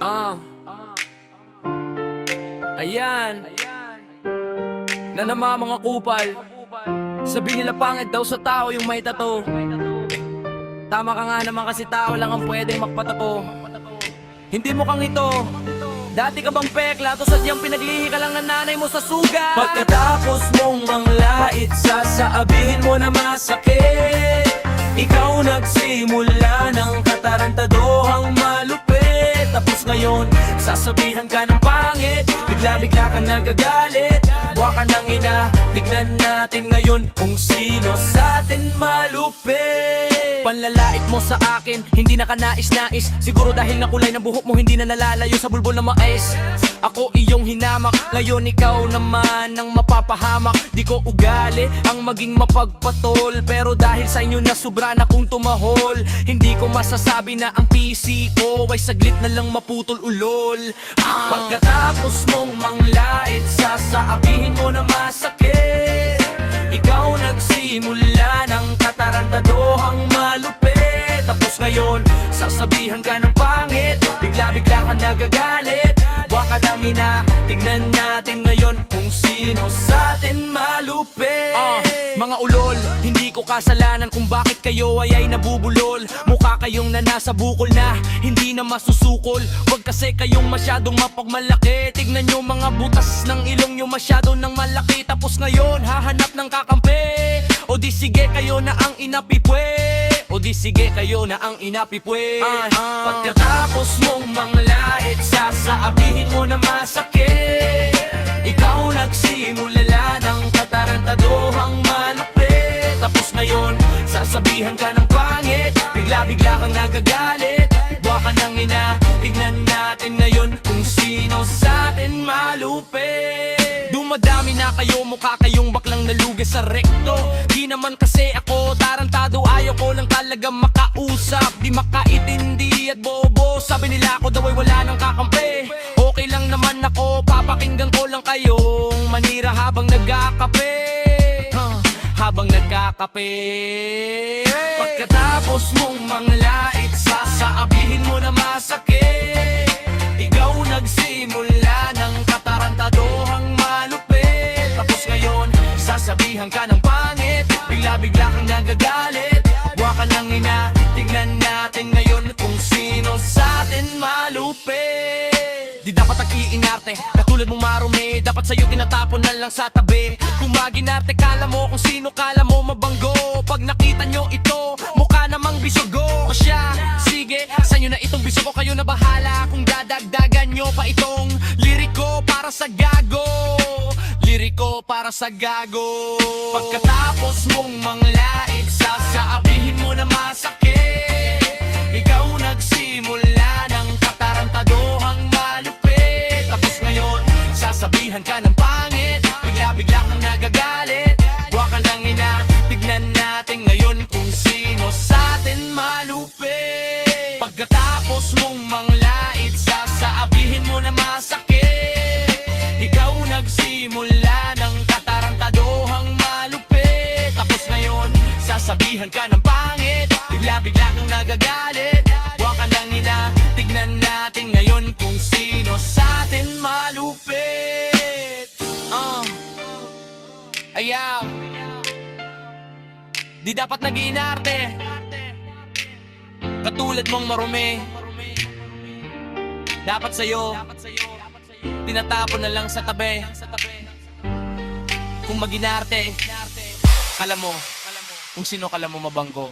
Ah, ayan na naman mga kupal. Sabi nila pangit daw sa tao yung may tato. Tama ka nga naman kasi tao lang ang pwedeng magpatato. Hindi mo kang ito. Dati ka bang pekla to sadyang pinaglihi ka lang ng nanay mo sa sugat. Pagkatapos mong manglait, sasaabihin mo na masakit. Ikaw nagsimula ng katarantadohang malupit. Tapos ngayon, sasabihan ka ng pangit. Bigla-bigla ka nagagalit. Buwa ka ng ina. Tignan natin ngayon kung sino sa atin malupit. Panlalait mo sa akin, hindi na kanais-nais. Siguro dahil nakulay ng buhok mo, hindi na nalalayo sa bulbol na mais. Ako iyong hinamak, ngayon ikaw naman ang mapapahamak. Di ko ugali ang maging mapagpatol, pero dahil sa inyo na sobra na kong tumahol. Hindi ko masasabi na ang PC ko ay saglit na lang maputol ulol. Pagkatapos mong manglait, sasaabihin mo na masakit. Ikaw nagsimula ng katarantadohang malupit. Tapos ngayon, sasabihan ka ng pangit. Bigla-bigla ka nagagalit. Buwa ka ng ina. Tignan natin ngayon kung sino sa atin malupit. Mga ulol, hindi ko kasalanan kung bakit kayo ay nabubulol. Mukha kayong nasa bukol na hindi na masusukol. Wag kasi kayong masyadong mapagmalaki. Tignan nyo mga butas ng ilong nyo masyado nang malaki. Tapos ngayon, hahanap ng kakampi. O di sige kayo na ang inapipwe. O di sige kayo na ang inapipwe. Pagkatapos mong manglait, sasaabihin mo na masakit. Ikaw nagsimula ng katarantadohang malupit. Tapos ngayon, sasabihan ka ng pangit. Bigla-bigla kang nagagalit. Buwa ka ng ina. Tignan natin ngayon kung sino sa atin malupit. Dumadami na kayo, mukha kayong baklang nalugas sa rekto. Di naman kasi ako tarantado, ayaw ko lang talaga makausap. Di makaintindi at bobo. Sabi nila ako daw ay wala nang kakampi. Okay lang naman ako, papakinggan ko lang kayong manira habang nagkakape. Habang nagkakape. Pagkatapos mong manglait, sasaabihin mo na masakit. Ikaw nagsimula ng katarantadohang malupit. Tapos ngayon, sasabihan ka ng pangit. Bigla-bigla kang nagagalit. Buwa ka ng ina. Tignan natin ngayon kung sino sa atin malupit. Di dapat nag-iinarte, katulad mong marumi. Dapat sa'yo tinatapon na lang sa tabi. Kung maginarte, kala mo kung sino kala mo mabanggo. Pag nakita nyo ito, mukha namang bisugo. O siya, sige, sa'yo na itong bisugo. Kayo na bahala kung dadagdagan nyo pa itong liriko para sa gago. Liriko para sa gago. Pagkatapos mong manglait, sasaabihin mo na masakit. Ikaw nagsimula ng katarantadohang malupit. Tapos ngayon, sasabihan ka ng pangit. Bigla-bigla kang nagagalit. Buwa ka lang ina. Tignan natin ngayon kung sino sa atin malupit. Pagkatapos mong manglait, sasaabihin mo na masakit. Ikaw nagsimula ng katarantadohang malupit. Tapos ngayon, sasabihan ka ng pangit. Bigla-bigla kang nagagalit. Buwa ka lang ina. Tignan natin ngayon kung sino sa atin malupit. Ayaw. Di dapat nag-iinarte, katulad mong marumi. Dapat sa'yo tinatapon na lang sa tabi. Kung mag-inarte, kala mo kung sino kala mo mabanggo.